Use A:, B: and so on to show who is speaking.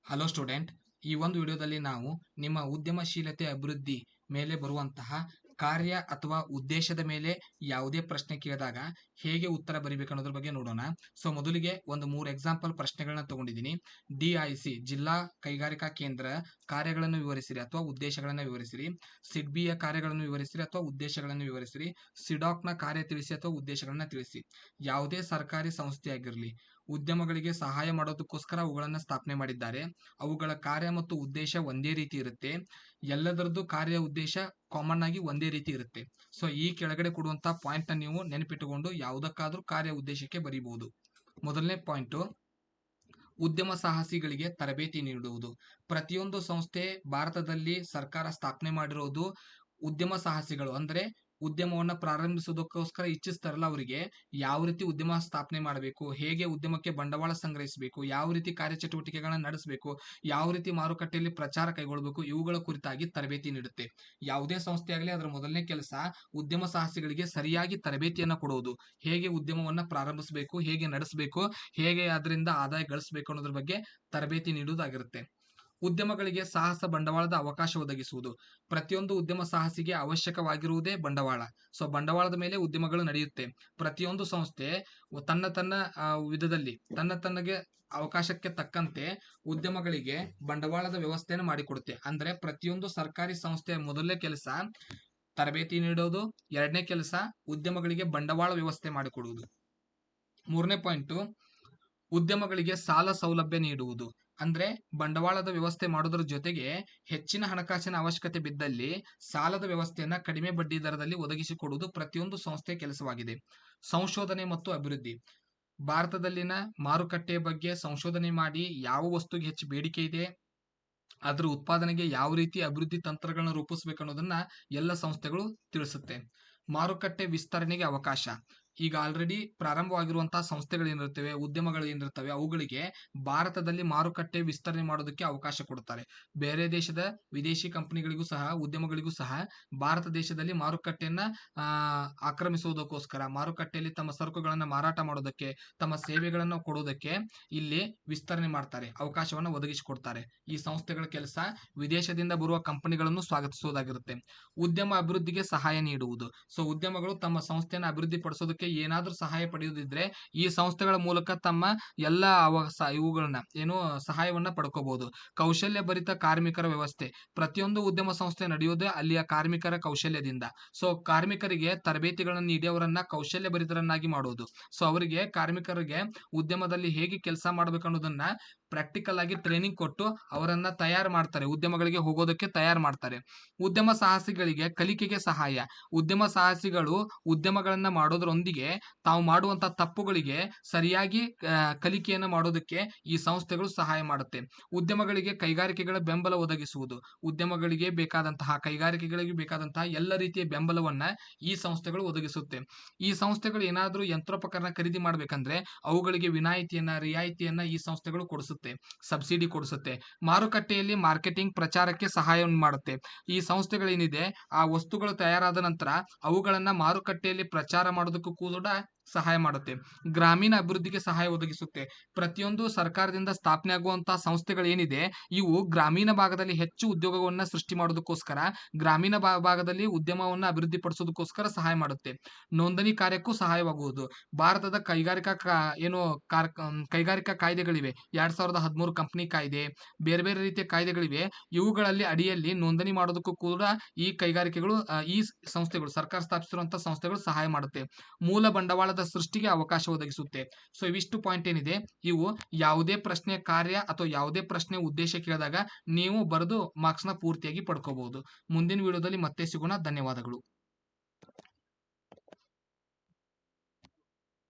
A: Hello student, ಈ ಒಂದು ವಿಡಿಯೋದಲ್ಲಿ ನಾವು ನಿಮ್ಮ ಉದ್ಯಮಶೀಲತೆ ಅಭಿವೃದ್ಧಿ ಮೇಲೆ ಬರುವಂತಹ ಕಾರ್ಯ ಅಥವಾ ಉದ್ದೇಶದ ಮೇಲೆ ಯಾವುದೇ ಪ್ರಶ್ನೆ ಕೇಳಿದಾಗ ಹೇಗೆ ಉತ್ತರ ಬರೀಬೇಕು ಅನ್ನೋದ್ರ ಬಗ್ಗೆ ನೋಡೋಣ. ಸೊ ಮೊದಲಿಗೆ ಒಂದು 3 ಎಕ್ಸಾಂಪಲ್ ಪ್ರಶ್ನೆಗಳನ್ನ ತಗೊಂಡಿದ್ದೀನಿ. DIC ಜಿಲ್ಲಾ ಕೈಗಾರಿಕಾ ಕೇಂದ್ರ ಕಾರ್ಯಗಳನ್ನು ವಿವರಿಸಿರಿ ಅಥವಾ ಉದ್ದೇಶಗಳನ್ನು ವಿವರಿಸಿರಿ. ಸಿಡ್ಬಿಯ ಕಾರ್ಯಗಳನ್ನು ವಿವರಿಸಿರಿ ಅಥವಾ ಉದ್ದೇಶಗಳನ್ನು ವಿವರಿಸಿರಿ. ಸಿಡಾಕ್ನ ಕಾರ್ಯ ತಿಳಿಸಿ ಅಥವಾ ಉದ್ದೇಶಗಳನ್ನ ತಿಳಿಸಿ. ಯಾವುದೇ ಸರ್ಕಾರಿ ಸಂಸ್ಥೆಯಾಗಿರಲಿ, ಉದ್ಯಮಗಳಿಗೆ ಸಹಾಯ ಮಾಡೋದಕ್ಕೋಸ್ಕರ ಅವುಗಳನ್ನು ಸ್ಥಾಪನೆ ಮಾಡಿದ್ದಾರೆ. ಅವುಗಳ ಕಾರ್ಯ ಮತ್ತು ಉದ್ದೇಶ ಒಂದೇ ರೀತಿ ಇರುತ್ತೆ. ಎಲ್ಲದರದ್ದು ಕಾರ್ಯ ಉದ್ದೇಶ ಕಾಮನ್ ಆಗಿ ಒಂದೇ ರೀತಿ ಇರುತ್ತೆ. ಸೊ ಈ ಕೆಳಗಡೆ ಕೊಡುವಂತಹ ಪಾಯಿಂಟ್ ನ ನೀವು ನೆನಪಿಟ್ಟುಕೊಂಡು ಯಾವುದಕ್ಕಾದ್ರೂ ಕಾರ್ಯ ಉದ್ದೇಶಕ್ಕೆ ಬರೀಬಹುದು. ಮೊದಲನೇ ಪಾಯಿಂಟ್, ಉದ್ಯಮ ಸಾಹಸಿಗಳಿಗೆ ತರಬೇತಿ ನೀಡುವುದು. ಪ್ರತಿಯೊಂದು ಸಂಸ್ಥೆ ಭಾರತದಲ್ಲಿ ಸರ್ಕಾರ ಸ್ಥಾಪನೆ ಮಾಡಿರೋದು ಉದ್ಯಮ ಸಾಹಸಿಗಳು ಅಂದ್ರೆ ಉದ್ಯಮವನ್ನ ಪ್ರಾರಂಭಿಸೋದಕ್ಕೋಸ್ಕರ ಇಚ್ಛಿಸ್ತಾರಲ್ಲ, ಅವರಿಗೆ ಯಾವ ರೀತಿ ಉದ್ಯಮ ಸ್ಥಾಪನೆ ಮಾಡಬೇಕು, ಹೇಗೆ ಉದ್ಯಮಕ್ಕೆ ಬಂಡವಾಳ ಸಂಗ್ರಹಿಸಬೇಕು, ಯಾವ ರೀತಿ ಕಾರ್ಯಚಟುವಟಿಕೆಗಳನ್ನ ನಡೆಸಬೇಕು, ಯಾವ ರೀತಿ ಮಾರುಕಟ್ಟೆಯಲ್ಲಿ ಪ್ರಚಾರ ಕೈಗೊಳ್ಳಬೇಕು, ಇವುಗಳ ಕುರಿತಾಗಿ ತರಬೇತಿ ನೀಡುತ್ತೆ. ಯಾವುದೇ ಸಂಸ್ಥೆ ಆಗಲಿ ಅದರ ಮೊದಲನೇ ಕೆಲಸ ಉದ್ಯಮ ಸಾಹಸಿಗಳಿಗೆ ಸರಿಯಾಗಿ ತರಬೇತಿಯನ್ನ ಕೊಡುವುದು. ಹೇಗೆ ಉದ್ಯಮವನ್ನ ಪ್ರಾರಂಭಿಸಬೇಕು, ಹೇಗೆ ನಡೆಸಬೇಕು, ಹೇಗೆ ಅದರಿಂದ ಆದಾಯ ಗಳಿಸಬೇಕು ಅನ್ನೋದ್ರ ಬಗ್ಗೆ ತರಬೇತಿ ನೀಡುವುದಾಗಿರುತ್ತೆ. ಉದ್ಯಮಗಳಿಗೆ ಸಾಹಸ ಬಂಡವಾಳದ ಅವಕಾಶ ಒದಗಿಸುವುದು. ಪ್ರತಿಯೊಂದು ಉದ್ಯಮ ಸಾಹಸಿಗೆ ಅವಶ್ಯಕವಾಗಿರುವುದೇ ಬಂಡವಾಳ. ಸೊ ಬಂಡವಾಳದ ಮೇಲೆ ಉದ್ಯಮಗಳು ನಡೆಯುತ್ತೆ. ಪ್ರತಿಯೊಂದು ಸಂಸ್ಥೆ ತನ್ನ ವಿಧದಲ್ಲಿ ತನ್ನಗೆ ಅವಕಾಶಕ್ಕೆ ತಕ್ಕಂತೆ ಉದ್ಯಮಗಳಿಗೆ ಬಂಡವಾಳದ ವ್ಯವಸ್ಥೆಯನ್ನು ಮಾಡಿಕೊಡುತ್ತೆ. ಅಂದ್ರೆ ಪ್ರತಿಯೊಂದು ಸರ್ಕಾರಿ ಸಂಸ್ಥೆಯ ಮೊದಲನೇ ಕೆಲಸ ತರಬೇತಿ ನೀಡೋದು, ಎರಡನೇ ಕೆಲಸ ಉದ್ಯಮಗಳಿಗೆ ಬಂಡವಾಳ ವ್ಯವಸ್ಥೆ ಮಾಡಿಕೊಡುವುದು. ಮೂರನೇ ಪಾಯಿಂಟ್, ಉದ್ಯಮಗಳಿಗೆ ಸಾಲ ಸೌಲಭ್ಯ ನೀಡುವುದು. ಅಂದ್ರೆ ಬಂಡವಾಳದ ವ್ಯವಸ್ಥೆ ಮಾಡೋದ್ರ ಜೊತೆಗೆ ಹೆಚ್ಚಿನ ಹಣಕಾಸಿನ ಅವಶ್ಯಕತೆ ಬಿದ್ದಲ್ಲಿ ಸಾಲದ ವ್ಯವಸ್ಥೆಯನ್ನ ಕಡಿಮೆ ಬಡ್ಡಿ ದರದಲ್ಲಿ ಒದಗಿಸಿಕೊಡುವುದು ಪ್ರತಿಯೊಂದು ಸಂಸ್ಥೆಯ ಕೆಲಸವಾಗಿದೆ. ಸಂಶೋಧನೆ ಮತ್ತು ಅಭಿವೃದ್ಧಿ. ಭಾರತದಲ್ಲಿನ ಮಾರುಕಟ್ಟೆಯ ಬಗ್ಗೆ ಸಂಶೋಧನೆ ಮಾಡಿ ಯಾವ ವಸ್ತುಗೆ ಹೆಚ್ಚು ಬೇಡಿಕೆ ಇದೆ, ಅದರ ಉತ್ಪಾದನೆಗೆ ಯಾವ ರೀತಿ ಅಭಿವೃದ್ಧಿ ತಂತ್ರಗಳನ್ನ ರೂಪಿಸಬೇಕು ಅನ್ನೋದನ್ನ ಎಲ್ಲ ಸಂಸ್ಥೆಗಳು ತಿಳಿಸುತ್ತೆ. ಮಾರುಕಟ್ಟೆ ವಿಸ್ತರಣೆಗೆ ಅವಕಾಶ. ಈಗ ಆಲ್ರೆಡಿ ಪ್ರಾರಂಭವಾಗಿರುವಂತಹ ಸಂಸ್ಥೆಗಳು ಏನಿರ್ತವೆ, ಉದ್ಯಮಗಳು ಏನಿರ್ತವೆ, ಅವುಗಳಿಗೆ ಭಾರತದಲ್ಲಿ ಮಾರುಕಟ್ಟೆ ವಿಸ್ತರಣೆ ಮಾಡೋದಕ್ಕೆ ಅವಕಾಶ ಕೊಡ್ತಾರೆ. ಬೇರೆ ದೇಶದ ವಿದೇಶಿ ಕಂಪನಿಗಳಿಗೂ ಸಹ ಉದ್ಯಮಗಳಿಗೂ ಸಹ ಭಾರತ ದೇಶದಲ್ಲಿ ಮಾರುಕಟ್ಟೆಯನ್ನ ಆಕ್ರಮಿಸುವುದಕ್ಕೋಸ್ಕರ, ಮಾರುಕಟ್ಟೆಯಲ್ಲಿ ತಮ್ಮ ಸರಕುಗಳನ್ನ ಮಾರಾಟ ಮಾಡೋದಕ್ಕೆ, ತಮ್ಮ ಸೇವೆಗಳನ್ನು ಕೊಡೋದಕ್ಕೆ ಇಲ್ಲಿ ವಿಸ್ತರಣೆ ಮಾಡ್ತಾರೆ, ಅವಕಾಶವನ್ನು ಒದಗಿಸಿಕೊಡ್ತಾರೆ. ಈ ಸಂಸ್ಥೆಗಳ ಕೆಲಸ ವಿದೇಶದಿಂದ ಬರುವ ಕಂಪನಿಗಳನ್ನು ಸ್ವಾಗತಿಸುವುದಾಗಿರುತ್ತೆ. ಉದ್ಯಮ ಅಭಿವೃದ್ಧಿಗೆ ಸಹಾಯ ನೀಡುವುದು. ಸೊ ಉದ್ಯಮಗಳು ತಮ್ಮ ಸಂಸ್ಥೆಯನ್ನು ಅಭಿವೃದ್ಧಿ ಪಡಿಸೋದಕ್ಕೆ ಏನಾದ್ರೂ ಸಹಾಯ ಪಡೆಯುವುದಿದ್ರೆ ಈ ಸಂಸ್ಥೆಗಳ ಮೂಲಕ ತಮ್ಮ ಎಲ್ಲ ಇವುಗಳನ್ನ ಸಹಾಯವನ್ನ ಪಡ್ಕೋಬಹುದು. ಕೌಶಲ್ಯ ಭರಿತ ಕಾರ್ಮಿಕರ ವ್ಯವಸ್ಥೆ. ಪ್ರತಿಯೊಂದು ಉದ್ಯಮ ಸಂಸ್ಥೆ ನಡೆಯೋದೇ ಅಲ್ಲಿಯ ಕಾರ್ಮಿಕರ ಕೌಶಲ್ಯದಿಂದ. ಸೊ ಕಾರ್ಮಿಕರಿಗೆ ತರಬೇತಿಗಳನ್ನು ನೀಡಿ ಅವರನ್ನ ಕೌಶಲ್ಯ ಭರಿತರನ್ನಾಗಿ ಮಾಡೋದು. ಸೊ ಅವರಿಗೆ ಕಾರ್ಮಿಕರಿಗೆ ಉದ್ಯಮದಲ್ಲಿ ಹೇಗೆ ಕೆಲಸ ಮಾಡ್ಬೇಕು ಅನ್ನೋದನ್ನ ಪ್ರಾಕ್ಟಿಕಲ್ ಆಗಿ ಟ್ರೈನಿಂಗ್ ಕೊಟ್ಟು ಅವರನ್ನ ತಯಾರು ಮಾಡ್ತಾರೆ, ಉದ್ಯಮಗಳಿಗೆ ಹೋಗೋದಕ್ಕೆ ತಯಾರು ಮಾಡ್ತಾರೆ. ಉದ್ಯಮ ಸಾಹಸಿಗಳಿಗೆ ಕಲಿಕೆಗೆ ಸಹಾಯ. ಉದ್ಯಮ ಸಾಹಸಿಗಳು ಉದ್ಯಮಗಳನ್ನ ಮಾಡೋದ್ರೊಂದಿಗೆ ತಾವು ಮಾಡುವಂತಹ ತಪ್ಪುಗಳಿಗೆ ಸರಿಯಾಗಿ ಕಲಿಕೆಯನ್ನು ಮಾಡೋದಕ್ಕೆ ಈ ಸಂಸ್ಥೆಗಳು ಸಹಾಯ ಮಾಡುತ್ತೆ. ಉದ್ಯಮಗಳಿಗೆ ಕೈಗಾರಿಕೆಗಳ ಬೆಂಬಲ ಒದಗಿಸುವುದು. ಉದ್ಯಮಗಳಿಗೆ ಕೈಗಾರಿಕೆಗಳಿಗೆ ಬೇಕಾದಂತಹ ಎಲ್ಲ ರೀತಿಯ ಬೆಂಬಲವನ್ನ ಈ ಸಂಸ್ಥೆಗಳು ಒದಗಿಸುತ್ತೆ. ಈ ಸಂಸ್ಥೆಗಳು ಏನಾದ್ರೂ ಯಂತ್ರೋಪಕರಣ ಖರೀದಿ ಮಾಡ್ಬೇಕಂದ್ರೆ ಅವುಗಳಿಗೆ ವಿನಾಯಿತಿಯನ್ನ, ರಿಯಾಯಿತಿಯನ್ನ ಈ ಸಂಸ್ಥೆಗಳು ಕೊಡಿಸುತ್ತೆ, ಸಬ್ಸಿಡಿ ಕೊಡಿಸುತ್ತೆ. ಮಾರುಕಟ್ಟೆಯಲ್ಲಿ ಮಾರ್ಕೆಟಿಂಗ್ ಪ್ರಚಾರಕ್ಕೆ ಸಹಾಯವನ್ನು ಮಾಡುತ್ತೆ. ಈ ಸಂಸ್ಥೆಗಳೇನಿದೆ ಆ ವಸ್ತುಗಳು ತಯಾರಾದ ನಂತರ ಅವುಗಳನ್ನ ಮಾರುಕಟ್ಟೆಯಲ್ಲಿ ಪ್ರಚಾರ ಮಾಡೋದಕ್ಕೂ ಕೂಡ ಸಹಾಯ ಮಾಡುತ್ತೆ. ಗ್ರಾಮೀಣ ಅಭಿವೃದ್ಧಿಗೆ ಸಹಾಯ ಒದಗಿಸುತ್ತೆ. ಪ್ರತಿಯೊಂದು ಸರ್ಕಾರದಿಂದ ಸ್ಥಾಪನೆ ಆಗುವಂತಹ ಸಂಸ್ಥೆಗಳು ಏನಿದೆ ಇವು ಗ್ರಾಮೀಣ ಭಾಗದಲ್ಲಿ ಹೆಚ್ಚು ಉದ್ಯೋಗವನ್ನ ಸೃಷ್ಟಿ ಮಾಡೋದಕ್ಕೋಸ್ಕರ, ಗ್ರಾಮೀಣ ಭಾಗದಲ್ಲಿ ಉದ್ಯಮವನ್ನ ಅಭಿವೃದ್ಧಿ ಪಡಿಸೋದಕ್ಕೋಸ್ಕರ ಸಹಾಯ ಮಾಡುತ್ತೆ. ನೋಂದಣಿ ಕಾರ್ಯಕ್ಕೂ ಸಹಾಯವಾಗುವುದು. ಭಾರತದ ಕೈಗಾರಿಕಾ ಕಾಯ್ದೆಗಳಿವೆ. 2013 ಕಂಪನಿ ಕಾಯ್ದೆ, ಬೇರೆ ಬೇರೆ ರೀತಿಯ ಕಾಯ್ದೆಗಳಿವೆ. ಇವುಗಳಲ್ಲಿ ಅಡಿಯಲ್ಲಿ ನೋಂದಣಿ ಮಾಡೋದಕ್ಕೂ ಕೂಡ ಈ ಕೈಗಾರಿಕೆಗಳು, ಈ ಸಂಸ್ಥೆಗಳು, ಸರ್ಕಾರ ಸ್ಥಾಪಿಸಿರುವಂತಹ ಸಂಸ್ಥೆಗಳು ಸಹಾಯ ಮಾಡುತ್ತೆ. ಮೂಲ ಬಂಡವಾಳದ ಸೃಷ್ಟಿಗೆ ಅವಕಾಶ ಒದಗಿಸುತ್ತೆ. ಸೊ ಇವಿಷ್ಟು ಪಾಯಿಂಟ್ ಏನಿದೆ ಇವು ಯಾವುದೇ ಪ್ರಶ್ನೆ ಕಾರ್ಯ ಅಥವಾ ಯಾವುದೇ ಪ್ರಶ್ನೆ ಉದ್ದೇಶ ಕೇಳಿದಾಗ ನೀವು ಬರೆದು ಮಾರ್ಕ್ಸ್ ನ ಪೂರ್ತಿಯಾಗಿ ಪಡ್ಕೋಬಹುದು. ಮುಂದಿನ ವಿಡಿಯೋದಲ್ಲಿ ಮತ್ತೆ ಸಿಗೋಣ. ಧನ್ಯವಾದಗಳು.